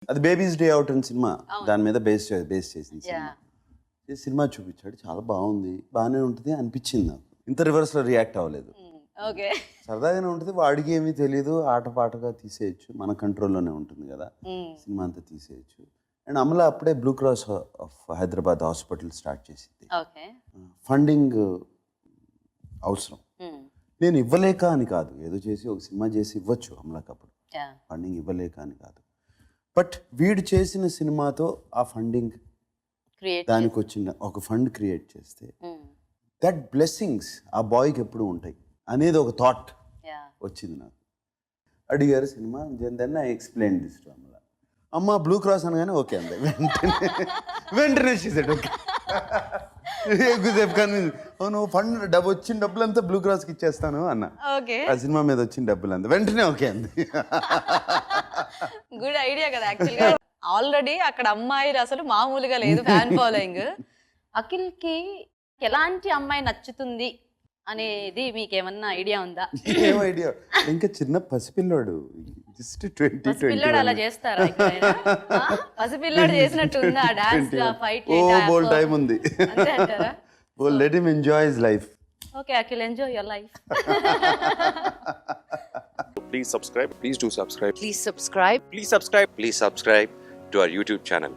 అది baby's day out అని cinema, దాని మీద బేస్ చేసింది సినిమా. ఈ సినిమా చూపించాడు, చాలా బాగుంది, బాగానే ఉంటుంది అనిపించింది నాకు. ఇంత రివర్స్లో రియాక్ట్ అవ్వలేదు. ఓకే, సరదాగానే ఉంటుంది, వాడికి ఏమీ తెలియదు, ఆటపాటగా తీసేయచ్చు, మన కంట్రోల్లోనే ఉంటుంది కదా సినిమా అంతా, తీసేయచ్చు. అండ్ అమల అప్పుడే blue cross of Hyderabad hospital start చేసింది. ఫండింగ్ అవసరం, నేను ఇవ్వలేక అని కాదు, ఏదో చేసి ఒక సినిమా చేసి ఇవ్వచ్చు అమలకి, అప్పుడు ఫండింగ్ ఇవ్వలేక అని కాదు. బట్ వీడు చేసిన సినిమాతో ఆ ఫండింగ్, దానికి వచ్చిన ఒక ఫండ్ క్రియేట్ చేస్తే దట్ బ్లెస్సింగ్స్ ఆ బాయ్కి ఎప్పుడు ఉంటాయి అనేది ఒక థాట్ వచ్చింది నాకు. అడిగారు cinema, then I explain this to Amala. అమ్మ బ్లూ క్రాస్ అనగానే ఓకే అంది, వెంటనే చేసాడు ఓకే. ఎక్కువసేపు కానీ అవును ఫండ్ వచ్చిన డబ్బులంతా బ్లూ క్రాస్కి ఇచ్చేస్తాను అన్న, ఆ సినిమా మీద వచ్చిన డబ్బులంతా వెంటనే ఓకే అంది. గుడ్ ఐడియా కదా యాక్చువల్గా. ఆల్రెడీ అక్కడ అమ్మాయిలు అసలు మామూలుగా లేదు ఫ్యాన్ ఫాలోయింగ్. అఖిల్కి ఎలాంటి అమ్మాయి నచ్చుతుంది అనేది మీకేమన్నా ఐడియా ఉందా? ఏం ఐడియా, ఇంకా చిన్న పసిపిల్లాడు, జస్ట్ 20 పిల్లోడు అలా చేస్తారా? పసిపిల్లోడు చేసినట్టు ఉందా డాన్స్ ఫైట్? బోల్ టైం ఉంది, అంతే అంటారా? Let him enjoy his life. Okay Akhil, enjoy your life. Please subscribe. Please do subscribe. Please subscribe. Please subscribe. Please subscribe to our YouTube channel.